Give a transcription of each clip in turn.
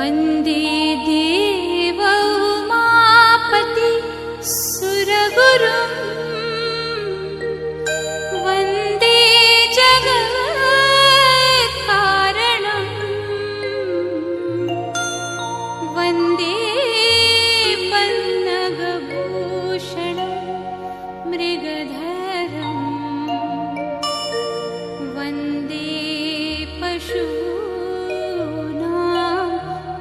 वन्दे देवोमापति सुरगुरुं वन्दे जगत्कारणं वन्दे पन्नगभूषणं मृगधरं वन्दे पशूनां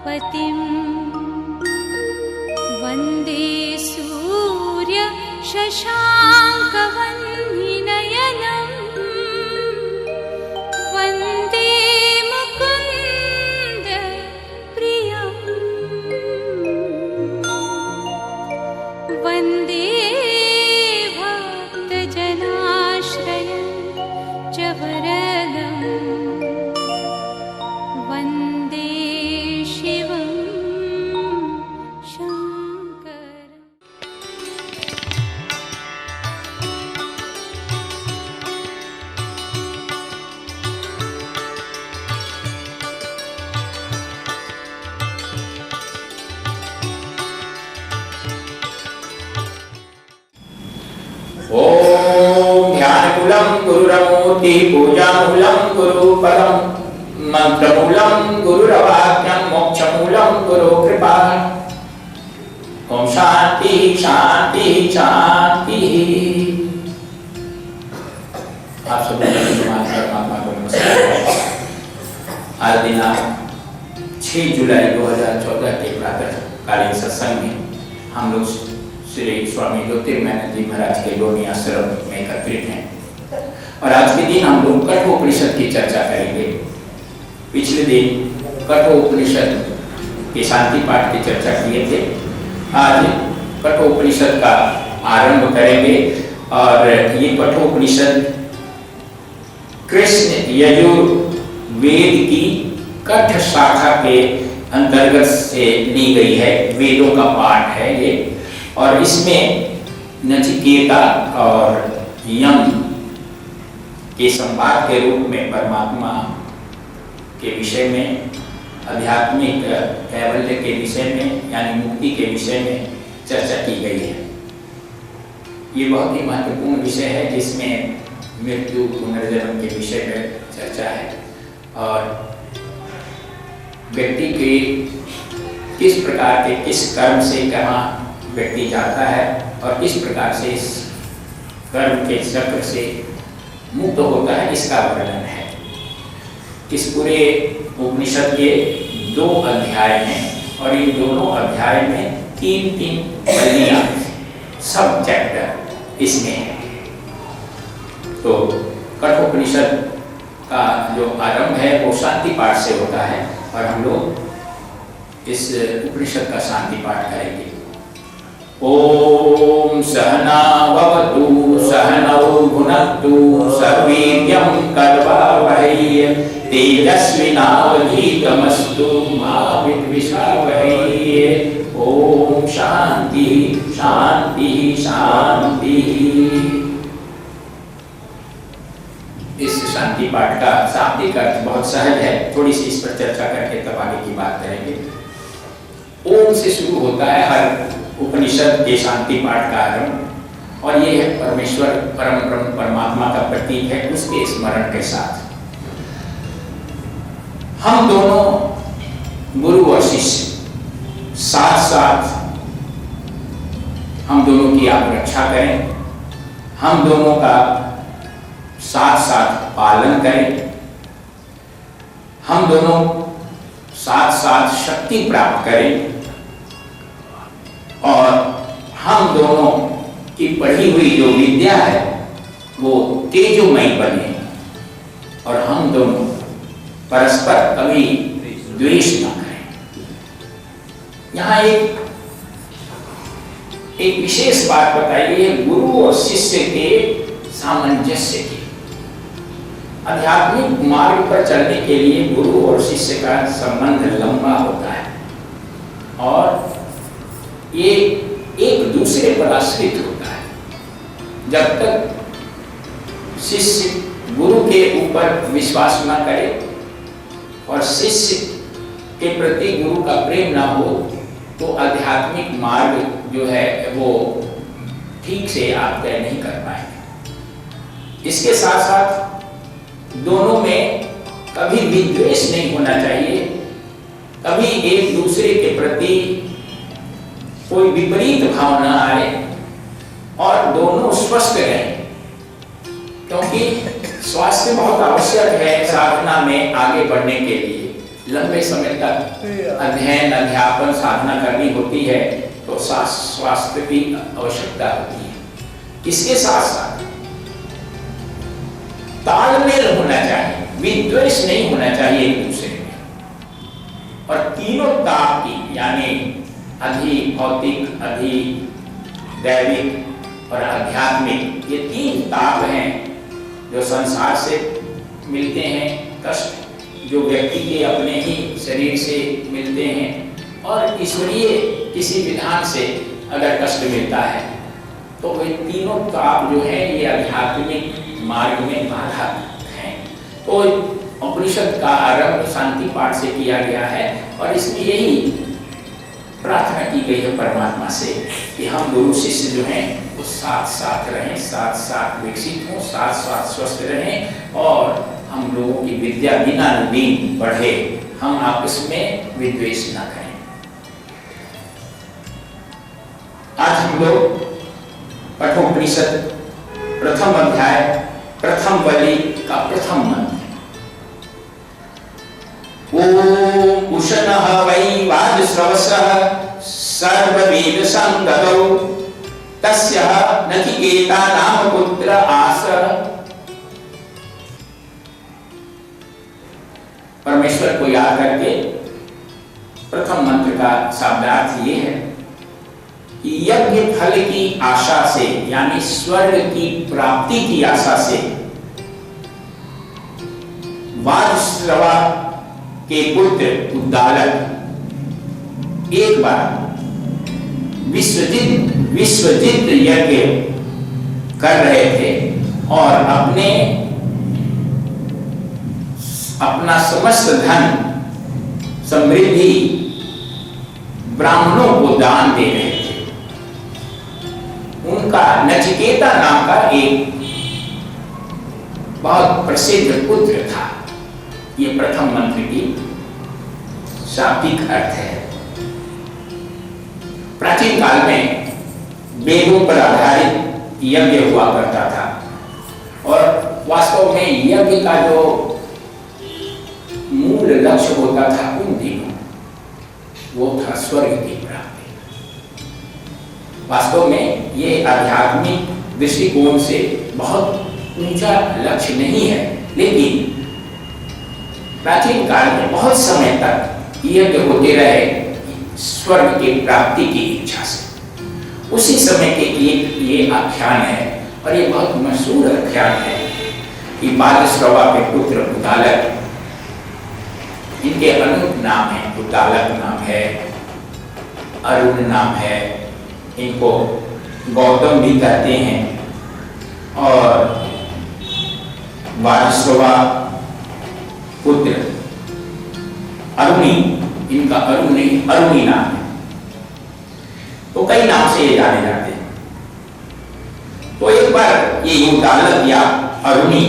पतिं वन्दे सूर्य शशाङ्कवह्निनयनं वन्दे मुकुन्द प्रियं वन्दे भक्तजनाश्रयं च वरदम् वन्दे शिवं शङ्करम्। ओम ध्यानमूलं गुरुरमूर्ति पूजामूलं गुरुपदं मंत्रमूलं गुरुरवाक्यं मोक्षमूलं गुरु कृपा। ओम शांति शांति शांति। आप सब परमात्मा को नमस्कार। आज दिनांक 6 जुलाई 2014 के प्रातःकालीन सत्संग में हम लोग श्री स्वामी ज्योतिर्मयानंद जी महाराज के लोनी आश्रम में एकत्रित हैं और आज के दिन हम लोग कठोपनिषद की चर्चा करेंगे। पिछले दिन कठोपनिषद के शांति पाठ की चर्चा किए थे। आज कठोपनिषद का आरंभ करेंगे और ये कठोपनिषद कृष्ण यजुर्वेद की कठ शाखा के अंतर्गत से ली गई है। वेदों का पाठ है ये और इसमें नचिकेता और यम के संवाद के रूप में परमात्मा के विषय में, आध्यात्मिक कैवल्य के विषय में यानी मुक्ति के विषय में चर्चा की गई है। ये बहुत ही महत्वपूर्ण विषय है जिसमें मृत्यु पुनर्जन्म के विषय में चर्चा है और व्यक्ति के किस प्रकार के किस कर्म से कहाँ व्यक्ति जाता है और किस प्रकार से इस कर्म के चक्र से मुक्त होता है, इसका वर्णन है। इस पूरे उपनिषद के 2 अध्याय हैं और इन दोनों अध्याय में 3-3 कलियां सब चैप्टर इसमें है। तो कठोपनिषद का जो आरंभ है वो शांति पाठ से होता है और हम लोग इस उपनिषद का शांति पाठ करेंगे। ओम सहना भवतु सहनौ भुनक्तु सर्ववीर्यं करवावहै तेजस्विनावधीतमस्तु मा विद्विषावहै। ओम शांति शांति शांति। इस शांति पाठ का शाब्दिक अर्थ बहुत सहज है, थोड़ी सी इस पर चर्चा करके तब आगे की बात करेंगे। ओम से शुरू होता है हर उपनिषद के शांति पाठ का आरंभ और ये है परमेश्वर परम ब्रह्म परमात्मा का प्रतीक है, उसके स्मरण के साथ। हम दोनों गुरु और शिष्य साथ साथ हम दोनों की आप रक्षा करें, हम दोनों का साथ साथ पालन करें, हम दोनों साथ साथ शक्ति प्राप्त करें और हम दोनों की पढ़ी हुई जो विद्या है वो तेजोमयी बने और हम दोनों परस्पर कभी द्वेष न करें। यहाँ एक विशेष बात बताइए गुरु और शिष्य के सामंजस्य की। आध्यात्मिक मार्ग पर चलने के लिए गुरु और शिष्य का संबंध लंबा होता है और ये एक दूसरे पर आश्रित होता है। जब तक शिष्य गुरु के ऊपर विश्वास न करे और शिष्य के प्रति गुरु का प्रेम ना हो तो आध्यात्मिक मार्ग जो है वो ठीक से आप तय नहीं कर पाएंगे। इसके साथ साथ दोनों में कभी विद्वेष नहीं होना चाहिए, कभी एक दूसरे के प्रति कोई विपरीत भाव न आए और दोनों स्वस्थ रहें, क्योंकि स्वास्थ्य बहुत आवश्यक है साधना में आगे बढ़ने के लिए। लंबे समय तक अध्ययन अध्यापन साधना करनी होती है तो स्वास्थ्य की आवश्यकता होती है। इसके साथ साथ तालमेल होना चाहिए, विद्वेष नहीं होना चाहिए एक दूसरे में। और तीनों ताप की यानी अधि भौतिक, अधि दैविक और आध्यात्मिक, ये तीन ताप हैं जो संसार से मिलते हैं, कष्ट जो व्यक्ति के अपने ही शरीर से मिलते हैं, और ईश्वरीय किसी विधान से अगर कष्ट मिलता है तो वे तीनों ताप जो है ये आध्यात्मिक मार्ग में बाधा हैं। तो उपनिषद का आरंभ शांति पाठ से किया गया है और इसमें यही प्रार्थना की गई है परमात्मा से कि हम गुरु शिष्य जो हैं वो साथ साथ रहें, साथ साथ विकसित हों, साथ साथ स्वस्थ रहें और हम लोगों की विद्या दिनानुदिन बढ़े, हम आपस में विद्वेष न करें। आज हम लोग कठोपनिषद प्रथम अध्याय प्रथम बलि का प्रथम मंत्र, ओम उशनः वै वाजश्रवसः सर्ववेद संगतौ तस्यः नचिकेता नाम पुत्र आसः। परमेश्वर को याद करके प्रथम मंत्र का शब्दार्थ ये है कि यज्ञ फल की आशा से यानी स्वर्ग की प्राप्ति की आशा से वाजश्रवा के पुत्र उद्दालक एक बार विश्वजित यज्ञ कर रहे थे और अपना समस्त धन समृद्धि ब्राह्मणों को दान दे रहे थे। उनका नचिकेता नाम का एक बहुत प्रसिद्ध पुत्र था। ये प्रथम मंत्र की शाब्दिक अर्थ है। प्राचीन काल में वेदों पर आधारित यज्ञ हुआ करता था और वास्तव में यज्ञ का जो मूल लक्ष्य होता था उन दिनों वो था स्वर्ग की प्राप्ति। वास्तव में ये आध्यात्मिक दृष्टिकोण से बहुत ऊंचा लक्ष्य नहीं है, लेकिन प्राचीन काल में बहुत समय तक यज्ञ होते रहे स्वर्ग की प्राप्ति की इच्छा से। उसी समय के एक ये आख्यान है और ये बहुत मशहूर आख्यान है कि वाजश्रवा के पुत्र उद्दालक, इनके अनेक नाम है, उद्दालक नाम है, अरुण नाम है, इनको गौतम भी कहते हैं और वाजश्रवा पुत्र अरुणी, इनका अरुणी नाम है, तो कई नाम से ये जाने जाते हैं। तो एक बार ये उद्दालक या अरुणी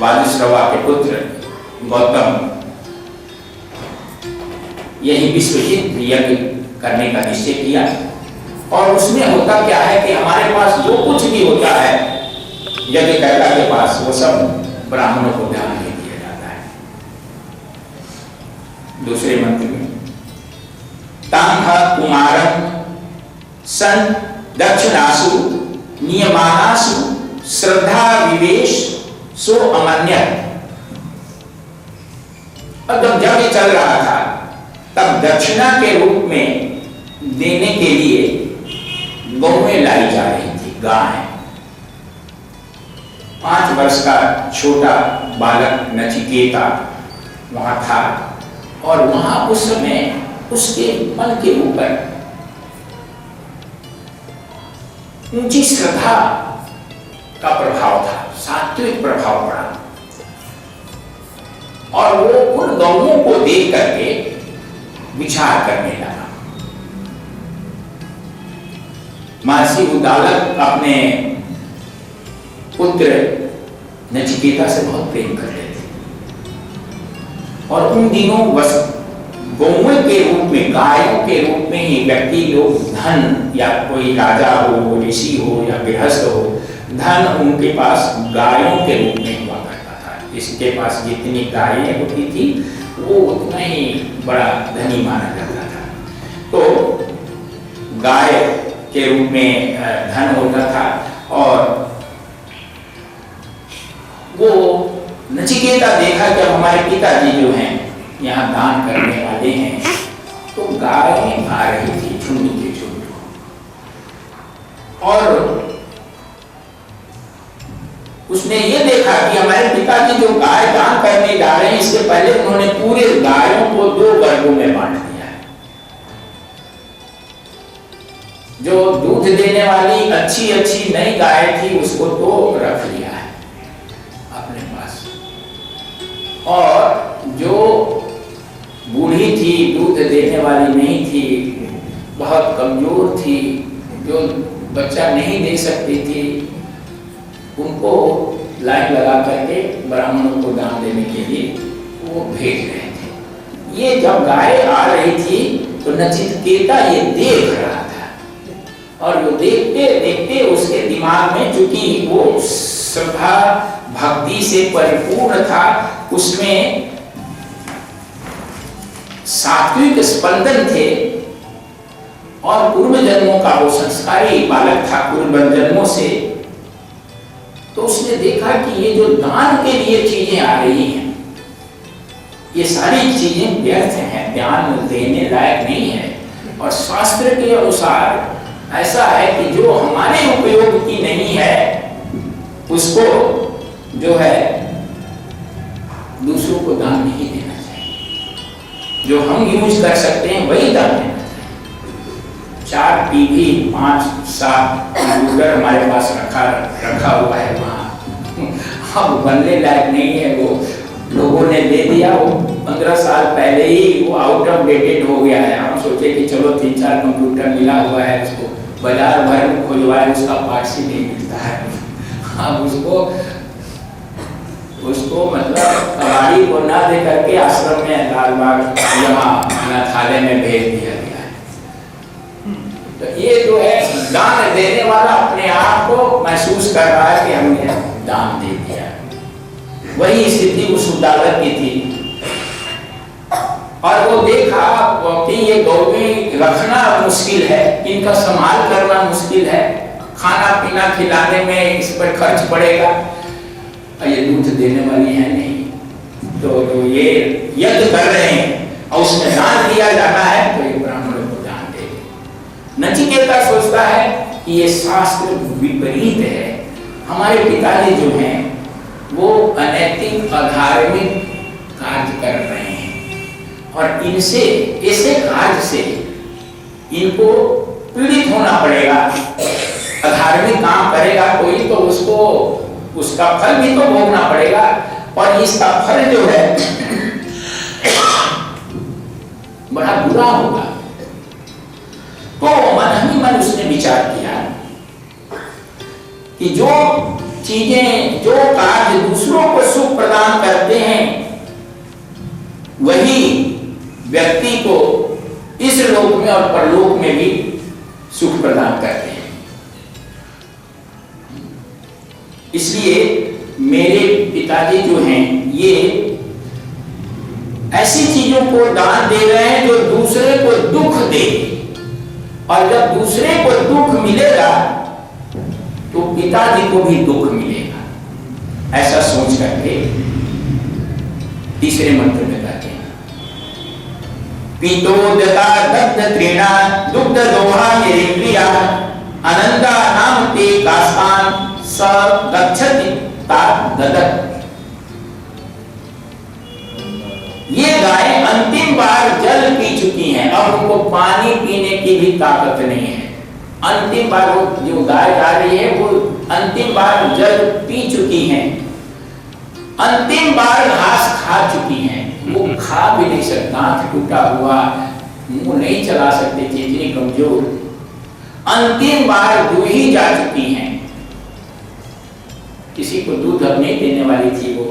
वाजश्रवा के पुत्र गौतम यही विश्वजित यज्ञ करने का निश्चय किया और उसमें होता क्या है कि हमारे पास जो कुछ भी होता है यज्ञकर्ता के पास वो सब ब्राह्मणों को दान में दिया जाता है। दूसरे मंत्र में तांह कुमारम सन दक्षिणासु नियमानासु श्रद्धा विवेश सो अमन्य। और जब ये चल रहा था तब दक्षिणा के रूप में देने के लिए गौएं लाई जा रही थी, गाय। 5 वर्ष का छोटा बालक नचिकेता वहां था और वहां उस समय उसके मन के ऊपर ऊंची श्रद्धा का प्रभाव था, सात्विक प्रभाव पड़ा। और वो उन गौओं को देख करके विचार करने लगा। महर्षि उद्दालक अपने पुत्र नचिकेता से बहुत प्रेम कर रहे थे और उन दिनों बस गौओं के रूप में, गायों के रूप में ही व्यक्ति लोग धन, या कोई राजा हो, ऋषि हो या गृहस्थ हो, धन उनके पास गायों के रूप में हुआ करता था। जिसके पास जितनी गायें होती थी वो उतना ही बड़ा धनी माना जाता था। तो गाय के रूप में धन होता था और वो नचिकेता देखा कि हमारे पिताजी जो हैं यहाँ दान करने वाले हैं, तो गायें आ रही थी झुंड के झुंड, और उसने ये देखा कि हमारे पिताजी जो गाय दान करने जा रहे हैं, इसके पहले उन्होंने पूरे गायों को 2 वर्गों में बांट दिया है। जो दूध देने वाली अच्छी अच्छी नई गाय थी उसको तो रख लिया है अपने पास, और जो बूढ़ी थी, दूध देने वाली नहीं थी, बहुत कमजोर थी, जो बच्चा नहीं दे सकती थी, उनको लाइन लगा करके ब्राह्मणों को दान देने के लिए वो भेज रहे थे। ये जब गाय आ रही थी तो नचिकेता ये देख रहा था, और वो देखते देखते उसके दिमाग में, चूंकि वो श्रद्धा भक्ति से परिपूर्ण था, उसमें सात्विक स्पंदन थे और पूर्व जन्मों का वो संस्कारी बालक था पूर्व जन्मों से। तो उसने देखा कि ये जो दान के लिए चीजें आ रही हैं, ये सारी चीजें व्यर्थ हैं, ज्ञान देने लायक नहीं है, और शास्त्र के अनुसार ऐसा है कि जो हमारे उपयोग की नहीं है उसको जो है दूसरों को दान नहीं देना चाहिए। जो हम यूज कर सकते हैं वही दान देना चाहिए। 4 टीवी 5-7 कंप्यूटर हमारे पास रखा हुआ है वहाँ, अब बनने लायक नहीं है, वो लोगों ने दे दिया, वो 15 साल पहले ही वो आउट ऑफ डेटेड हो गया है। हम सोचे कि चलो 3-4 कंप्यूटर मिला हुआ है, उसको बाजार भर में खुलवाए, उसका पार्ट्स ही नहीं मिलता है। अब उसको मतलब कबाड़ी को ना दे करके आश्रम में लालबाग यहाँ अनाथालय में भेज दिया गया है। तो ये जो है दान देने वाला अपने आप को महसूस कर रहा है कि हमने दान दे दिया। वही स्थिति उस उद्दालक की थी, और वो देखा कि ये गौएं रखना मुश्किल है, इनका संभाल करना मुश्किल है, खाना पीना खिलाने में इस पर खर्च पड़ेगा, ये दूध देने वाली है नहीं, तो ये यज्ञ कर रहे हैं और उसमें दान दिया जाता है, तो ये ब्राह्मणों को दान दे। नचिकेता सोचता है कि ये शास्त्र विपरीत है, हमारे पिताजी जो हैं वो अनैतिक अधार्मिक कार्य कर रहे हैं, और इनसे ऐसे कार्य से इनको पीड़ित होना पड़ेगा। अधार्मिक काम करेगा कोई तो उसको उसका फल भी तो भोगना पड़ेगा, और इसका फल जो है बड़ा बुरा होगा। तो मन ही मन उसने विचार किया कि जो चीजें, जो कार्य दूसरों को सुख प्रदान करते हैं, वही व्यक्ति को इस लोक में और परलोक में भी सुख प्रदान करते हैं। इसलिए मेरे पिताजी जो हैं ये ऐसी चीजों को दान दे रहे हैं जो दूसरे को दुख दे, और जब दूसरे को दुख मिलेगा तो पिताजी को भी दुख मिलेगा। ऐसा सोच करके तीसरे मंत्र में कहते हैं, पीतोदता दग्ध तृणा दुग्ध दोहा निरिंद्रिया अनंता नाम ते कास्तान सब गच्छति तद्दत्। ये गायें अंतिम बार जल पी चुकी हैं, अब उनको पानी पीने की भी ताकत नहीं है। अंतिम बार वो जो गाय जा रही है वो अंतिम बार जल पी चुकी हैं, अंतिम बार घास खा चुकी हैं, वो खा भी नहीं सकती, दांत टूटा हुआ, मुंह नहीं चला सकते थे, इतनी कमजोर, अंतिम बार दूही जा चुकी हैं, किसी को दूध अब नहीं देने वाली थी वो,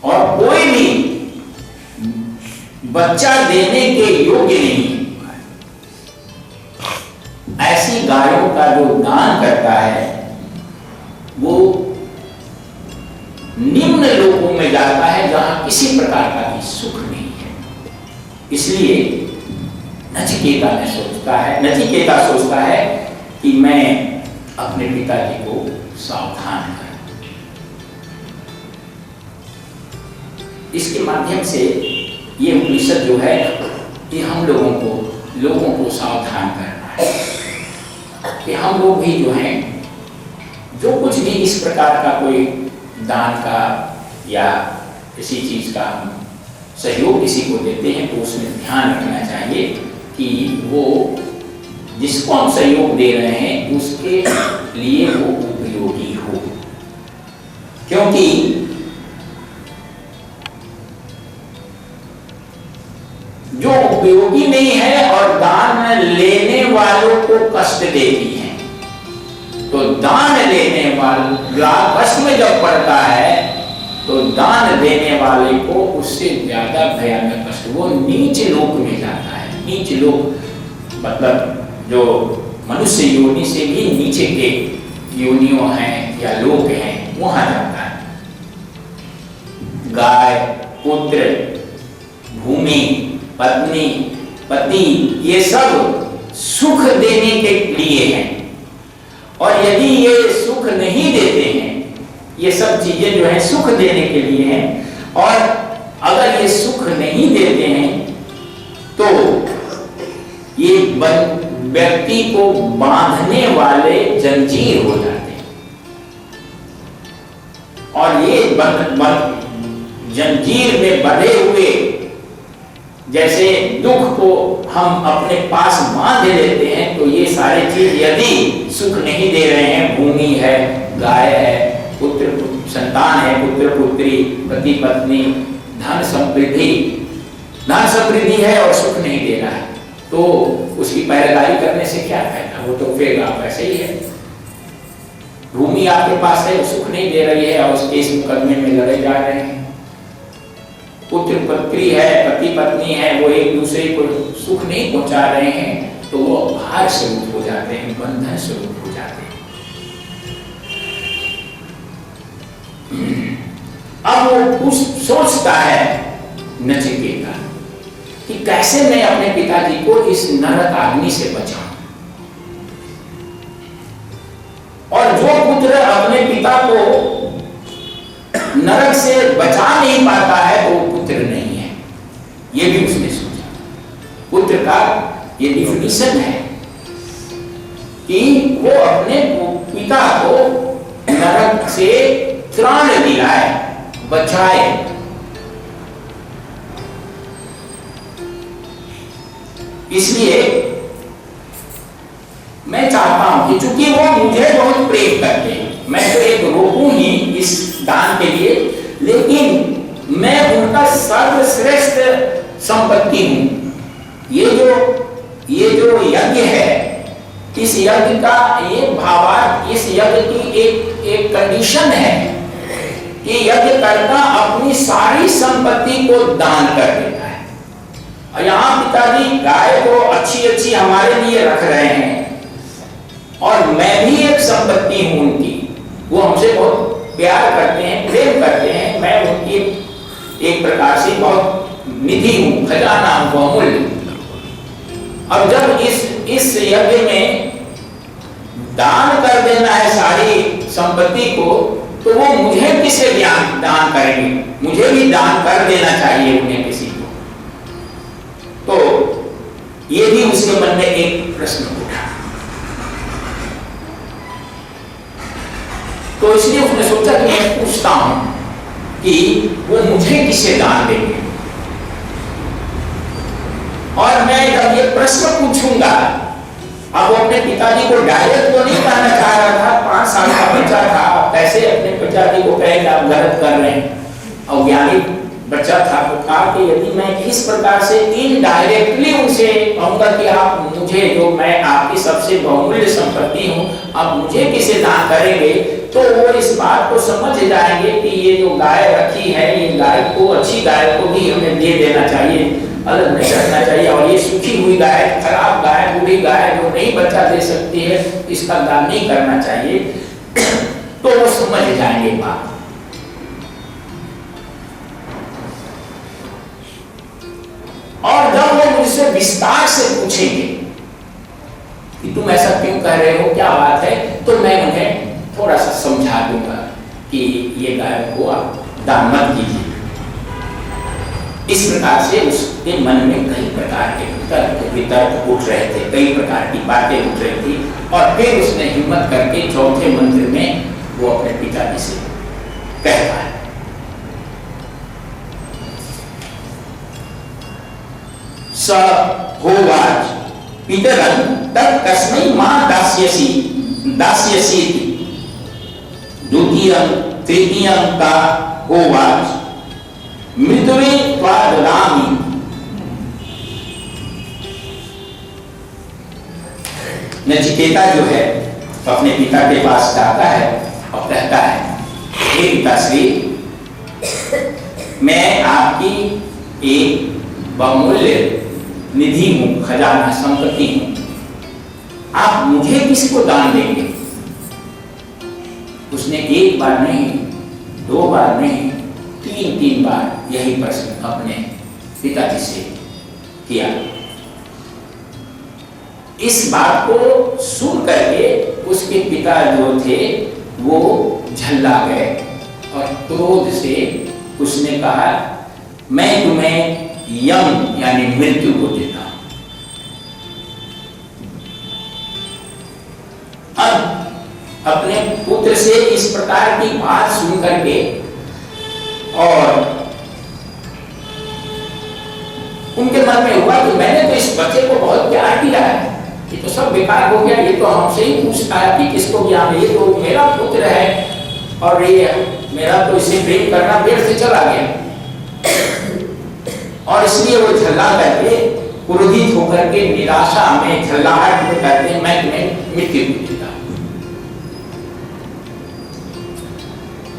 और कोई भी बच्चा देने के योग्य नहीं। ऐसी गायों का जो दान करता है वो निम्न लोकों में जाता है, जहां किसी प्रकार का भी सुख नहीं है। इसलिए नचिकेता सोचता है कि मैं अपने पिताजी को सावधान करूं। इसके माध्यम से ये उपनिषद जो है ये हम लोगों को सावधान करना है कि हम लोग भी जो हैं, जो कुछ भी इस प्रकार का कोई दान का या किसी चीज का सहयोग किसी को देते हैं तो उसमें ध्यान रखना चाहिए कि वो जिसको हम सहयोग दे रहे हैं उसके लिए वो उपयोगी हो, क्योंकि जो उपयोगी नहीं है और दान लेने वालों को कष्ट देती है, तो दान लेने वाला कष्ट में जब पड़ता है तो दान देने वाले को उससे ज्यादा भयानक कष्ट, वो नीच लोक में जाता है। नीच लोक मतलब जो मनुष्य योनि से भी नीचे के योनियों हैं या लोक हैं, वहां जाता है। गाय, पुत्र, भूमि, पत्नी, पति, ये सब सुख देने के लिए हैं, और यदि ये सुख नहीं देते हैं, ये सब चीजें जो है सुख देने के लिए हैं, और अगर ये सुख नहीं देते हैं तो ये व्यक्ति को बांधने वाले जंजीर हो जाते हैं, और ये जंजीर में बंधे हुए, जैसे दुख को हम अपने पास बांध लेते हैं, तो ये सारे चीज यदि सुख नहीं दे रहे हैं, भूमि है, गाय है, पुत्र संतान है, पुत्र पुत्री, पति पत्नी, धन समृद्धि है और सुख नहीं दे रहा है, तो उसकी पहरेदारी करने से क्या फायदा, वो तो फिर आप ऐसे ही है। भूमि आपके पास है, वो सुख नहीं दे रही है और उस केस मुकदमे में लड़े जा रहे हैं। पुत्र पुत्री है, पति पत्नी है, वो एक दूसरे को सुख नहीं पहुंचा रहे हैं, तो वो भार स्वरूप हो जाते हैं, बंधन स्वरूप हो जाते हैं। अब वो सोचता है नचिकेता कि कैसे मैं अपने पिताजी को इस नरक अग्नि से बचाऊं, और जो पुत्र अपने पिता को नरक से बचा नहीं पाता है तो वो पुत्र नहीं है, ये भी उसने सोचा। पुत्र का ये डिफिनीशन है कि वो अपने पिता को नरक से त्राण दिलाए, बचाए। इसलिए मैं चाहता हूं कि चूंकि वो मुझे बहुत प्रेम करते हैं, मैं तो एक रोकूं ही इस दान के लिए, लेकिन मैं उनका सर्वश्रेष्ठ संपत्ति हूं। ये जो यज्ञ है, इस यज्ञ का ये भावार्थ, इस यज्ञ की एक कंडीशन है कि यज्ञ करता अपनी सारी संपत्ति को दान कर देता है। और यहाँ पिताजी गाय को अच्छी हमारे लिए रख रहे हैं, और मैं भी एक संपत्ति हूं उनकी, वो हमसे बहुत प्यार करते हैं, प्रेम करते हैं, मैं उनकी एक प्रकार से बहुत निधि हूं, खजाना हूं, अमूल्य। अब जब इस यज्ञ में दान कर देना है सारी संपत्ति को, तो वो मुझे किसे दान करेंगे, मुझे भी दान कर देना चाहिए उन्हें किसी को। तो ये भी उसके मन में एक प्रश्न उठा, तो इसलिए उसने सोचा कि मैं पूछता हूं कि वो मुझे किसे दान देंगे। और मैं जब ये प्रश्न पूछूंगा, अब वो अपने पिताजी को डायरेक्ट तो नहीं कहना चाह रहा था, 5 साल का बच्चा था, कैसे अपने पिताजी को कहेगा आप गलत कर रहे हैं, अज्ञानी बच्चा था तो कहा कि यदि मैं इस प्रकार से इनडायरेक्टली उनसे कहूंगा कि आप मुझे, जो मैं आपकी सबसे बहुमूल्य संपत्ति हूं, आप मुझे किसे दान करेंगे, तो वो इस बात को समझ जाएंगे कि ये जो गाय रखी है, ये गाय को, अच्छी गाय को भी हमें दे देना चाहिए, अलग नहीं रखना चाहिए, और ये सूखी हुई गाय, खराब गाय, बूढ़ी गाय जो नहीं बच्चा दे सकती है, इसका दान नहीं करना चाहिए। तो वो समझ जाएंगे बात। और जब वो मुझसे विस्तार से पूछेंगे कि तुम ऐसा क्यों कह रहे हो, क्या बात है, तो मैं उन्हें थोड़ा सा समझा दूंगा कि ये गाय को आप दान मत कीजिए। इस प्रकार से उसके मन में कई प्रकार के वितर्क उठ रहे थे, कई प्रकार की बातें उठ रही थी, और फिर उसने हिम्मत करके चौथे मंत्र में वो अपने पिताजी से कहता है, स होवाच पितरं तत्कस्मै मां दास्यसि द्वितीयं तृतीयं का होवाच मृतवे त्वा ददामि। नचिकेता जो है अपने पिता के पास जाता है और कहता है, हे पिताश्री, मैं आपकी एक बहुमूल्य निधि हूं, खजाना, संपत्ति हूं, आप मुझे किसको दान देंगे? उसने एक बार नहीं, दो बार नहीं, तीन बार यही प्रश्न अपने पिताजी से किया। इस बात को सुन करके उसके पिता जो थे वो झल्ला गए और क्रोध से उसने कहा, मैं तुम्हें यम यानी मृत्यु को देता हूं। अब अपने पुत्र से इस प्रकार की बात सुन करके और उनके मन में हुआ कि मैंने तो इस बच्चे को बहुत प्यार किया है, ये तो सब बेकार हो गया, ये तो हमसे ही पूछता है कि किसको ज्ञान है, ये तो मेरा पुत्र है और ये मेरा तो इसे प्रेम करना व्यर्थ से चला गया। और इसलिए वो झल्ला करके, क्रोधित होकर के, निराशा में, झल्लाहट में कहते हैं, मैं तुम्हें मृत्यु को देता हूं।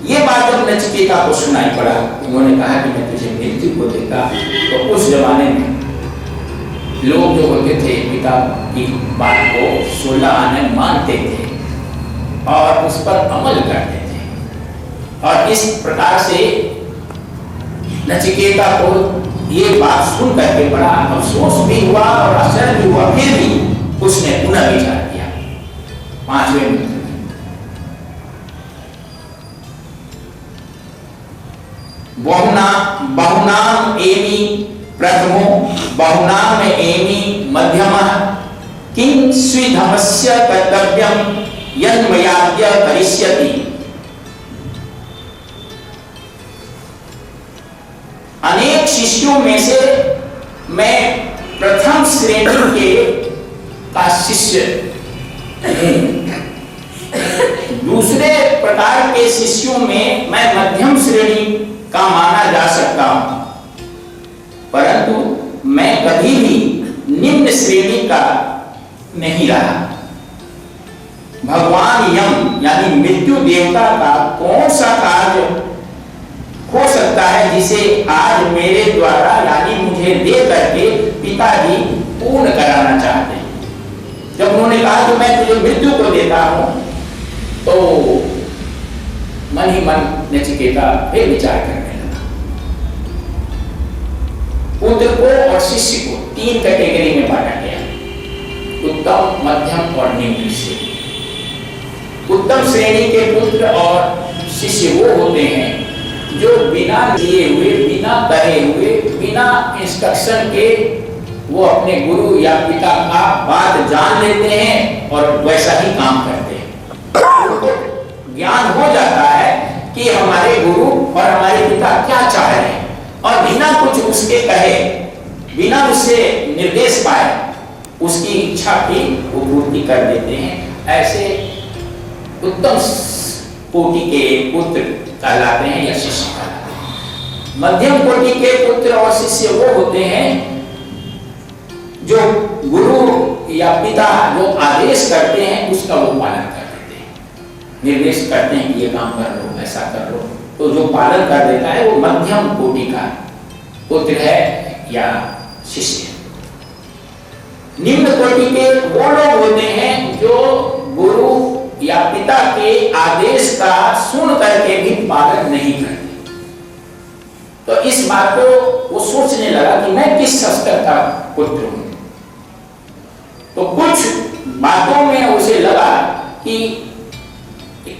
ये बात जब नचिकेता को सुनाई पड़ा, उन्होंने कहा कि मैं तुझे मृत्यु को देता, तो उस जमाने में लोग जो होते थे पिता की बात को 16 आने मानते थे और उस पर अमल करते थे। और इस प्रकार से नचिकेता को ये बात सुन करके बड़ा अफसोस भी हुआ और आश्चर्य भी हुआ, फिर भी उसने पुनः विचार किया। 5वें मंत्र में बहुनाम एमि प्रथमो बहुनाम एमि मध्यमः किं स्विधमस्य कर्तव्यं यन्मयाद्य करिष्यति। अनेक शिष्यों में से मैं प्रथम श्रेणी के का शिष्य, दूसरे प्रकार के शिष्यों में मैं मध्यम श्रेणी का माना जा सकता हूं, परंतु मैं कभी भी निम्न श्रेणी का नहीं रहा। भगवान यम यानी मृत्यु देवता का कौन सा कार्य हो सकता है जिसे आज मेरे द्वारा यानी मुझे दे करके पिताजी पूर्ण कराना चाहते हैं। जब उन्होंने कहा कि मैं तुझे मृत्यु को देता हूं, तो मन ही मन नचिकेता फिर विचार करने लगा। पुत्र को और शिष्य को 3 कैटेगरी में बांटा गया, उत्तम, मध्यम और निम्न श्रेणी। उत्तम श्रेणी के पुत्र और शिष्य वो होते हैं जो बिना लिए हुए, बिना कहे हुए, बिना इंस्ट्रक्शन के वो अपने गुरु या पिता का बात जान लेते हैं और वैसा ही काम करते हैं। उनको ज्ञान हो जाता है कि हमारे गुरु और हमारे पिता क्या चाह रहे हैं, और बिना कुछ उसके कहे, बिना उससे निर्देश पाए, उसकी इच्छा की वो पूर्ति कर देते हैं। ऐसे उत्तम कोटि के पुत्र कहलाते हैं या शिष्य कहलाते हैं। मध्यम कोटि के पुत्र और शिष्य वो होते हैं जो गुरु या पिता जो आदेश करते हैं उसका वो पालन कर देते हैं, निर्देश करते हैं कि ये काम कर लो, ऐसा कर लो, तो जो पालन कर देता है वो मध्यम कोटि का पुत्र है या शिष्य। निम्न कोटि के वो लोग होते हैं जो गुरु या पिता के आदेश का सुन करके भी पालन नहीं करते। तो इस बात को वो सोचने लगा कि मैं किस स्तर का पुत्र हूं। तो कुछ बातों में उसे लगा कि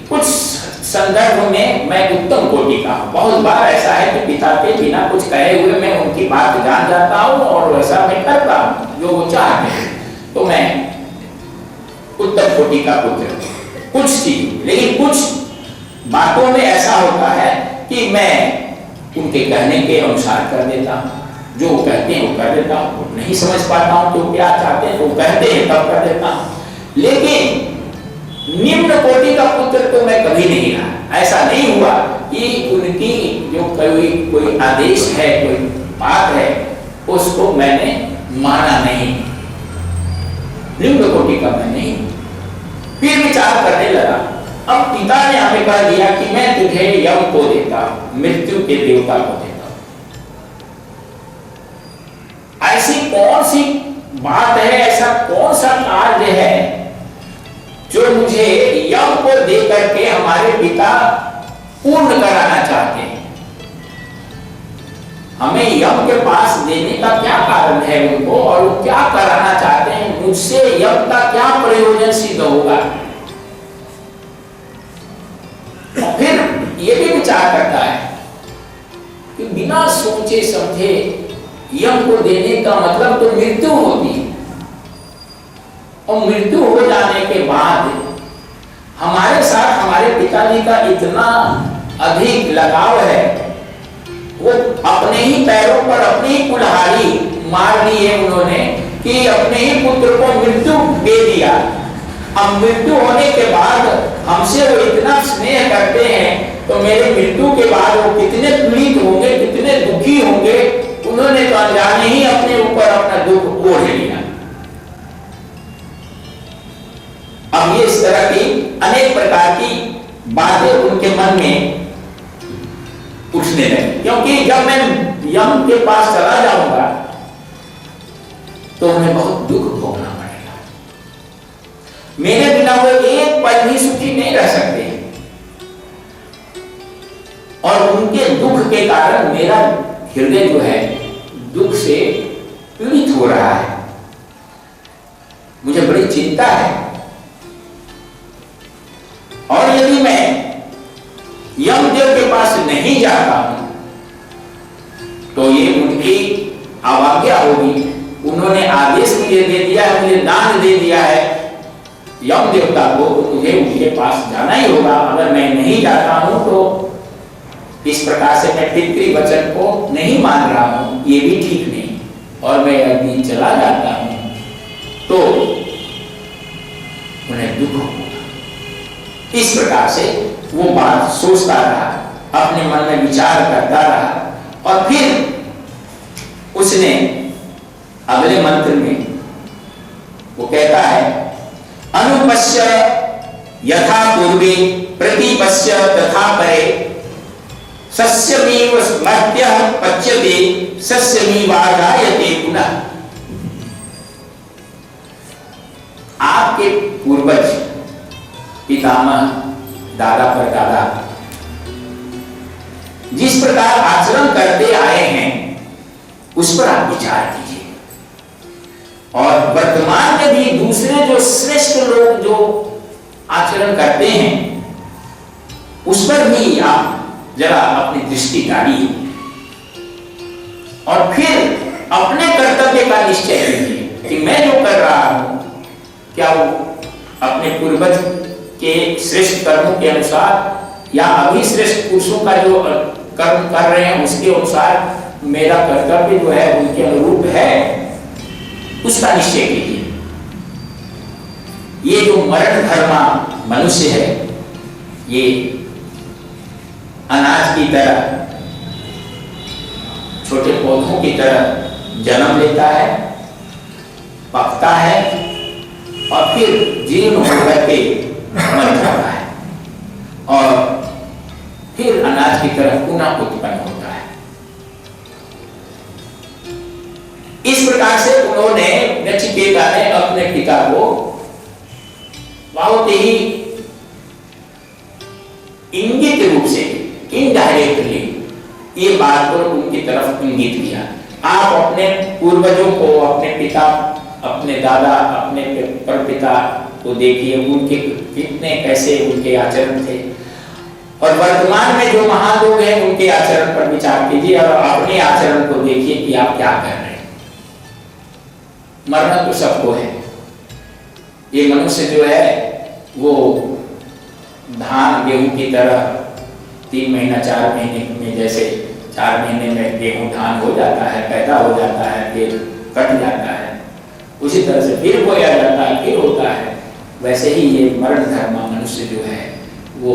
कुछ संदर्भ में मैं उत्तम कोटि का हूं। बहुत बार ऐसा है कि पिता के बिना कुछ कहे हुए मैं उनकी बात जान जाता हूं और वैसा मैं करता हूं जो वो चाहते हैं, तो मैं उत्तम कोटि का पुत्र हूं। कुछ चीज, लेकिन कुछ बातों में ऐसा होता है कि मैं उनके कहने के अनुसार कर देता हूं, जो वो कहते हैं वो कर देता हूं, नहीं समझ पाता हूं तो क्या चाहते हैं तो कहते हैं तब कर देता हूं। लेकिन निम्न कोटि का पुत्र तो मैं कभी नहीं रहा। ऐसा नहीं हुआ कि उनकी जो कोई आदेश है, कोई बात है, उसको मैंने माना नहीं, निम्न कोटि का मैं नहीं। फिर विचार करने लगा, अब पिता ने हमें कह दिया कि मैं तुझे यम को देता हूं, मृत्यु के देवता को देता हूं। ऐसी कौन सी बात है, ऐसा कौन सा कार्य है जो मुझे यम को दे करके हमारे पिता पूर्ण कराना चाहते हैं? हमें यम के पास देने का क्या कारण है उनको, और वो क्या कराना चाहते हैं मुझसे? यम का क्या प्रयोजन सिद्ध होगा? और फिर ये भी विचार करता है कि बिना सोचे समझे यम को देने का मतलब तो मृत्यु होती है, और मृत्यु हो जाने के बाद हमारे साथ हमारे पिताजी का इतना अधिक लगाव है, वो अपने ही पैरों पर अपनी ही कुल्हाड़ी मार दी है उन्होंने कि अपने ही पुत्र को मृत्यु दे दिया। अब मृत्यु होने के बाद हमसे वो इतना स्नेह करते हैं, तो मेरे मृत्यु के बाद वो कितने पीड़ित होंगे, कितने दुखी होंगे। उन्होंने तो अनजाने ही अपने ऊपर अपना दुख ओढ़ लिया। अब ये इस तरह की अनेक प्रकार की बातें उनके मन में उठने लगी, क्योंकि जब मैं यम के पास चला जाऊंगा तो उन्हें बहुत दुख भोगना पड़ेगा। मेरे बिना वो एक पल भी सुखी नहीं रह सकते, और उनके दुख के कारण मेरा हृदय जो है दुख से पीड़ित हो रहा है। मुझे बड़ी चिंता है, और यदि मैं यमदेव के पास नहीं जाता हूं तो ये उनकी अवज्ञा होगी। उन्होंने आदेश मुझे दे दिया है, मुझे दान दे दिया है यम देवता को, तो मुझे उनके पास जाना ही होगा। अगर मैं नहीं जाता हूं तो इस प्रकार से मैं पितृ वचन को नहीं मान रहा हूं, ये भी ठीक नहीं। और मैं यदि चला जाता हूं तो उन्हें दुख होगा। इस प्रकार से वो बात सोचता रहा, अपने मन में विचार करता रहा, और फिर उसने अगले मंत्र में वो कहता है, अनुपश्य यथा पूर्वे प्रतिपश्य तथा परे, सस्यमेव मर्त्यः पच्यते सस्यमेवाजायते पुनः। आपके पूर्वज पितामह दादा परदादा जिस प्रकार आचरण करते आए हैं उस पर आप विचार कीजिए, और वर्तमान में भी दूसरे जो श्रेष्ठ लोग जो आचरण करते हैं उस पर भी आप जरा अपनी दृष्टि डालिए, और फिर अपने कर्तव्य का निश्चय कीजिए कि मैं जो कर रहा हूं क्या वो अपने पूर्वज के श्रेष्ठ कर्मों के अनुसार या अभी श्रेष्ठ पुरुषों का जो कर्म कर रहे हैं उसके अनुसार मेरा कर्तव्य जो है उनके अनुरूप है, उसका निश्चय कीजिए। ये जो मरण धर्मा मनुष्य है, ये अनाज की तरह पौधों की तरह जन्म लेता है, पकता है और फिर जीर्ण होकर के मर जाता है और फिर अनाज की तरह पुनः उत्पन्न होता है। इस प्रकार से उन्होंने, नचिकेता ने अपने पिता को बहुत ही इंगित रूप से, इनडायरेक्टली ये बात को उनकी तरफ इंगित किया। आप अपने पूर्वजों को, अपने पिता, अपने दादा, अपने परपिता को देखिए, उनके कितने कैसे उनके आचरण थे, और वर्तमान में जो महान लोग हैं उनके आचरण पर विचार कीजिए और अपने आचरण को देखिए कि आप क्या कर रहे हैं। मरना तो सबको है। ये मनुष्य जो है वो धान गेहूं की तरह 3 महीना 4 महीने में, जैसे 4 महीने में गेहूं धान हो जाता है, पैदा हो जाता है, फिर कट जाता है, उसी तरह से फिर बोया जाता है, फिर होता है। वैसे ही ये मरण धर्मा मनुष्य जो है वो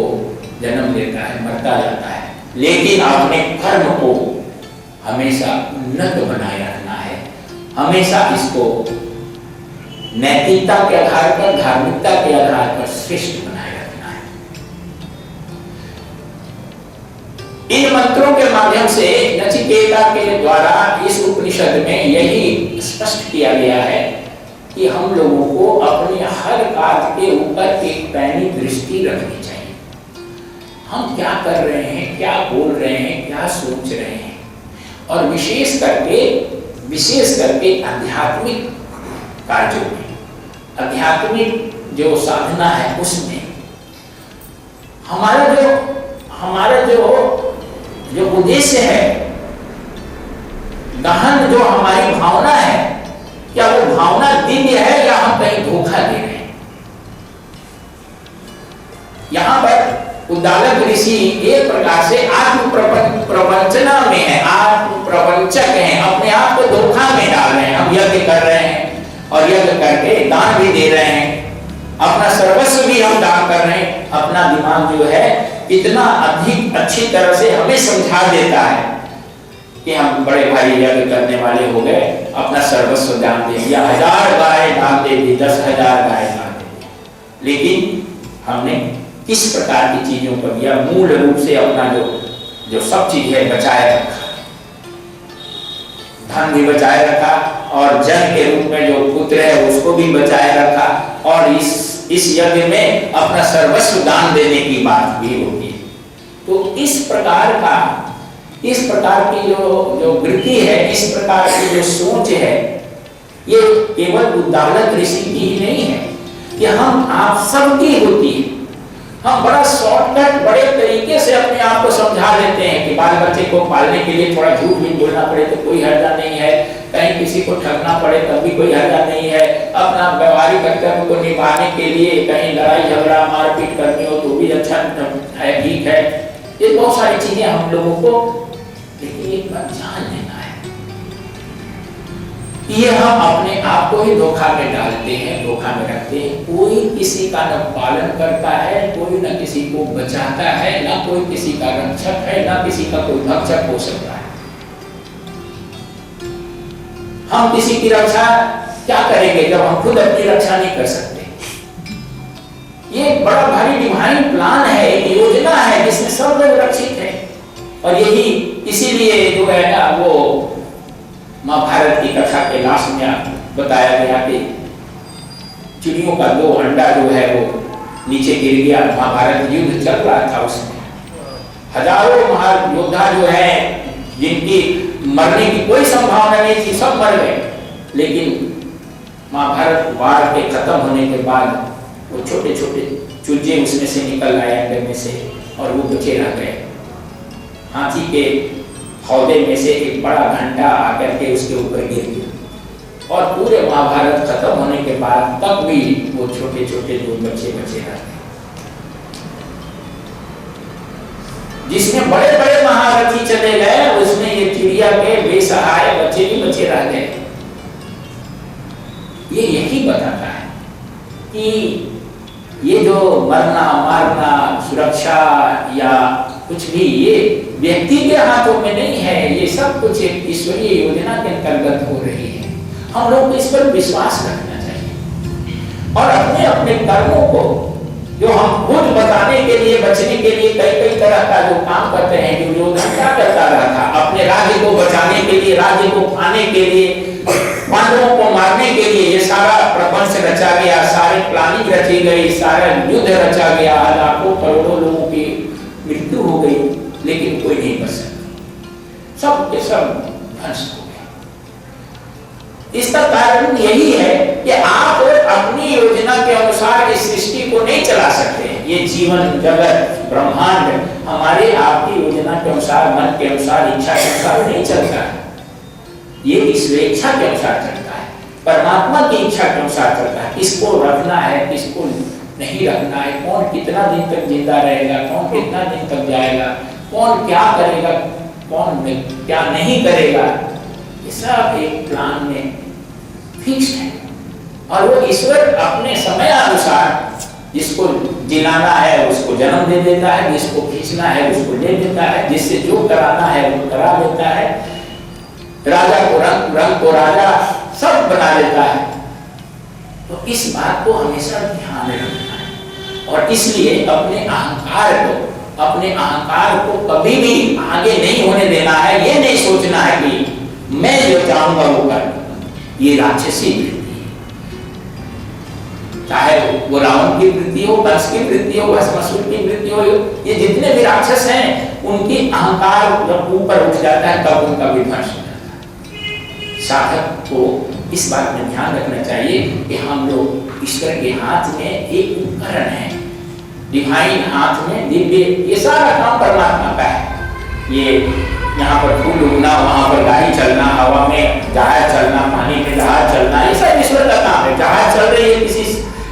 जन्म लेता है, मरता जाता है, लेकिन अपने कर्म को हमेशा उन्नत बनाए रखना है, हमेशा इसको नैतिकता के आधार पर, धार्मिकता के आधार पर श्रेष्ठ बनाए रखना है। इन मंत्रों के माध्यम से नचिकेता के द्वारा इस उपनिषद में यही स्पष्ट किया गया है कि हम लोगों को अपने हर कार्य के ऊपर एक पैनी दृष्टि रखनी चाहिए। हम क्या कर रहे हैं, क्या बोल रहे हैं, क्या सोच रहे हैं, और विशेष करके आध्यात्मिक कार्यों में, आध्यात्मिक जो साधना है उसमें हमारा जो उद्देश्य है, गहन जो हमारी भावना है, क्या वो भावना दिव्य है या हम कहीं धोखा दे रहे हैं। यहां पर उद्दालक ऋषि एक प्रकार से आत्म प्रवंचना में है, आत्म प्रवंचक हैं, अपने आप को धोखा में डाल रहे हैं। हम यज्ञ कर रहे हैं और यज्ञ करके दान भी दे रहे हैं, अपना सर्वस्व भी हम दान कर रहे हैं। अपना दिमाग जो है इतना अधिक अच्छी तरह से हमें समझा देता है कि हम बड़े भारी यज्ञ करने वाले हो गए, अपना सर्वस्व दान दे दिया, 1000 गाय दान दे दी, 10,000 गाय दान दे दी। लेकिन हमने किस प्रकार की चीजों को दिया, मूल रूप से अपना जो सब चीज है बचाए रखा, धन भी बचाए रखा और जन के रूप में जो पुत्र है उसको भी बचाए रखा, और इस यज्ञ में अपना सर्वस्व दान देने की बात भी होती है। तो इस प्रकार की जो वृत्ति है, इस प्रकार की जो सोच है, ये केवल उद्दालक ऋषि की ही नहीं है, ये हम आप सबकी होती है। हम बड़ा शॉर्टकट, बड़े तरीके से अपने आप को समझा देते हैं कि बाल बच्चे को पालने के लिए थोड़ा झूठ भी बोलना पड़े तो कोई हर्जा नहीं है, कहीं किसी को ठगना पड़े तब भी कोई हर्जा नहीं है, अपना व्यवहारिक कर्तव्य को निभाने के लिए कहीं लड़ाई झगड़ा मारपीट करनी हो तो भी अच्छा है, ठीक है। ये बहुत सारी चीजें हम लोगों को, लेकिन एक बात जान लेना है, ये हम अपने आप को ही धोखा में डालते हैं, धोखा में रखते हैं। कोई किसी का न पालन करता है, कोई न किसी को बचाता है, न कोई किसी का रक्षक है, न किसी का कोई भक्षक हो सकता है। हम किसी की रक्षा क्या करेंगे जब हम खुद अपनी रक्षा नहीं कर सकते। ये बड़ा भारी डिवाइन प्लान है, एक योजना है जिसमें सब लोग रक्षित हैं। और यही इसीलिए जो है ना, वो महाभारत की कथा के लास्ट में बताया गया कि चिड़ियों का 2 अंडा जो है वो नीचे गिर गया। महाभारत युद्ध चल रहा था, उसमें हजारों महायोद्धा जो है जिनकी मरने की कोई संभावना नहीं थी, सब मर गए। लेकिन महाभारत वार के खत्म होने के बाद वो छोटे छोटे चूजे उसमें से निकल आए अंडे में से, और वो बचे रह गए। हाथी के हौदे में से एक बड़ा घंटा आकर के उसके ऊपर गिर गया, और पूरे महाभारत खत्म होने के बाद तक भी वो छोटे छोटे 2 बच्चे बचे रह गए। जिसमें बड़े बड़े महारथी चले गए, उसमें ये चिड़िया के बेसहाय बच्चे भी बचे रह गए। ये यही बताता है कि ये जो मरना मारना, सुरक्षा या कुछ भी ये व्यक्ति के हाथों में नहीं है, ये सब कुछ एक ईश्वरीय योजना के अंतर्गत हो रही है। हम लोग को इस पर विश्वास रखना चाहिए और अपने अपने कर्मों को जो हम खुद बताने के लिए, बचने के लिए कई कई तरह का जो काम करते हैं। दुर्योधन क्या करता रहा था? अपने राज्य को बचाने के लिए, राज्य को पाने के लिए, पांडवों को मारने के लिए ये सारा प्रपंच रचा गया, सारे प्लानिंग रची गई, सारा युद्ध रचा गया, लाखों करोड़ों लोगों की मृत्यु हो गई, लेकिन कोई नहीं बच सका, सब के सब ध्वंस हो गए। इसका कारण यही है कि आप अपनी योजना के अनुसार इस सृष्टि को नहीं चला सकते। ये जीवन जगत ब्रह्मांड हमारे आपकी योजना के अनुसार, मन के अनुसार, इच्छा के अनुसार नहीं चलता है। ये ईश्वर इच्छा के अनुसार चलता है, परमात्मा की इच्छा के अनुसार चलता है। किसको रखना है, किसको नहीं रखना है, कौन कितना दिन तक जिंदा रहेगा, कौन कितना दिन तक जाएगा, कौन क्या करेगा, कौन क्या नहीं करेगा, ये सब एक प्लान में फिक्स है। और वो ईश्वर अपने समय अनुसार जिसको जिलाना है उसको जन्म दे देता है, जिसको खींचना है उसको ले देता है, जिससे जो कराना है वो करा देता है। राजा को रंग, रंग को राजा, सब बना देता है। तो इस बात को हमेशा ध्यान में रखना है और इसलिए अपने अहंकार को कभी भी आगे नहीं होने देना है। ये नहीं सोचना है कि मैं जो चाहूंगा वो कर, ये राक्षसी वृत्ति है। चाहे वो रावण की वृत्ति हो, कंस की वृत्ति हो, भस्मासुर की वृत्ति हो, ये जितने भी राक्षस हैं उनकी अहंकार जब ऊपर उठ जाता है तब उनका विध्वंस हो जाता है। साधक को इस बात में ध्यान रखना चाहिए कि हम लोग ईश्वर के हाथ में एक उपकरण है, डिवाइन हाथ में दिव्य, ये सारा काम परमात्मा का है। ये यहाँ पर फूल उगना, वहां पर गाड़ी चलना, हवा में जहाज चलना, पानी में जहाज चलना, ये सब ईश्वर का काम है। जहाज चल रही है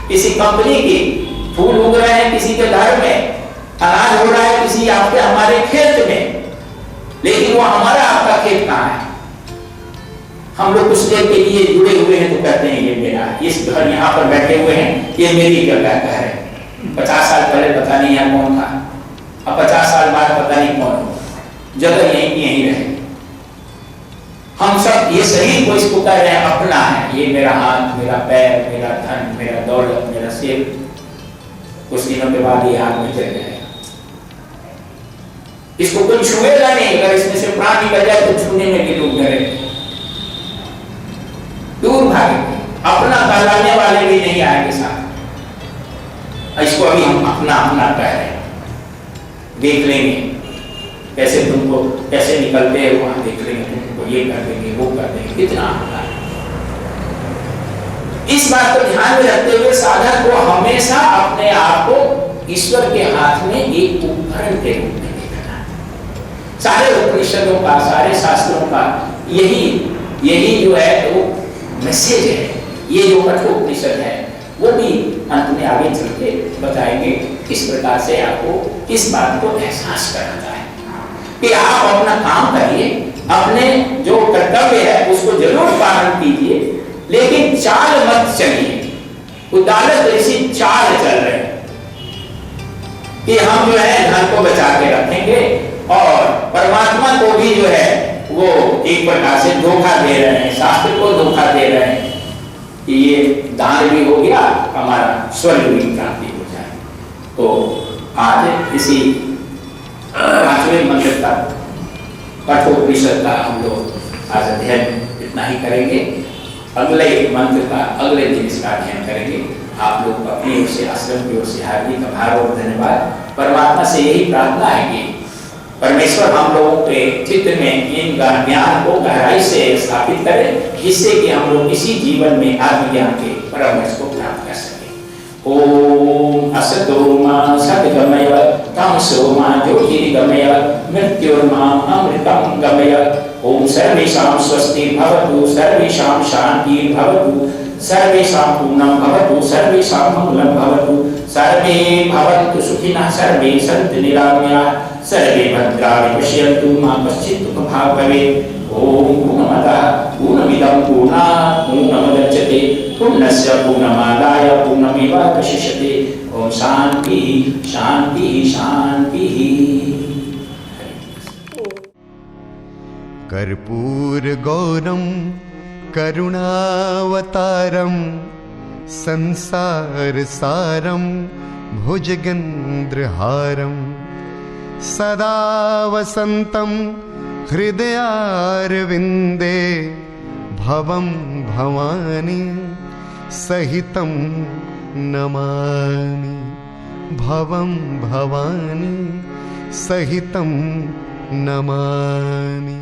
किसी कंपनी की, फूल उग रहे हैं किसी के घर में, अनाज हो रहा है किसी आपके हमारे खेत में, लेकिन वो हमारा आपका खेत कहाँ है? हम लोग कुछ देर के लिए जुड़े हुए हैं तो कहते हैं ये मेरा, इस घर यहाँ पर बैठे हुए हैं ये मेरी जगह का है। 50 साल पहले पता नहीं यहाँ कौन था, अब 50 साल बाद पता नहीं कौन हो, जगह यहीं की यहीं रहे। हम सब ये शरीर को इसको कह रहे हैं अपना है, ये मेरा हाथ, मेरा पैर, मेरा धन, मेरा दौलत, मेरा सिर। कुछ दिनों के बाद ये हाथ में चल जाएगा, इसको कोई छुएगा नहीं। अगर इसमें से प्राण निकल जाए तो छूने में भी लोग डरेंगे, दूर भागेंगे, अपना कहलाने वाले भी नहीं आएंगे साथ। इसको अभी हम अपना अपना कह रहे हैं, देख लेंगे कैसे तुमको कैसे निकलते हैं, वहां देख लेंगे, तुमको ये कर देंगे, वो कर देंगे, कितना होता है। इस बात को ध्यान में रखते हुए साधक को हमेशा अपने आप को ईश्वर के हाथ में एक उपकरण के रूप में देखना है। सारे उपनिषदों का, सारे शास्त्रों का यही जो है वो मैसेज है। ये जो कठोपनिषद है वो भी अंत में आगे चल के बताएंगे किस प्रकार से आपको इस बात को एहसास करना है कि आप अपना काम करिए, अपने जो कर्तव्य है उसको जरूर पालन कीजिए, लेकिन चाल मत चलिए। उदालत ऐसी चाल चल रहे हैं कि हम जो है धन को बचा के रखेंगे और परमात्मा को भी जो है वो एक प्रकार से धोखा दे रहे हैं, शास्त्र को धोखा दे रहे हैं कि ये दान भी हो गया, हमारा स्वर्ग भी प्राप्ति हो जाए। तो आज इसी 5वें मंत्र का कठोपनिषद का हम लोग आज अध्ययन इतना ही करेंगे। अगले मंत्र का अगले दिन इसका अध्ययन करेंगे। आप लोग अपनी ओर से, आश्रम की ओर से हार्दिक आभार और धन्यवाद। परमात्मा से यही प्रार्थना है कि परमेश्वर हम लोगों के चित्त में इन ज्ञान को गहराई से स्थापित करे, जिससे कि हम लोग इसी जीवन में आत्मज्ञान के परम रस को प्राप्त कर सके। ओम असतो मा सद्गमय तमसो मा ज्योतिर्गमय मृत्युर्मा अमृतं गमय। ओम सर्वेषां स्वस्ति भवतु, सर्वेषां शान्तिः भवतु, सर्वेषां पूर्णं भवतु, सर्वेषां मंगलं भवतु, सर्वे भवन्तु सुखिनः, सर्वे सन्तु निरामयाः, सर्वे भद्राणि पश्यन्तु मा कश्चित् दुःखभाग् भवेत्। ओम पूर्णमदः पूर्णमिदं पूर्णात् पूर्णमुदच्यते पूर्णस्य पूर्णमादाय पूर्णमेवावशिष्यते। ओम शान्तिः शान्तिः शान्तिः। कर्पूरगौरं करुणावतारं संसारसारं भुजगेन्द्रहारं सदा वसन्तं हृदयारविन्दे भवं भवानी सहितं नमामि भवं भवानी सहितं नमामि।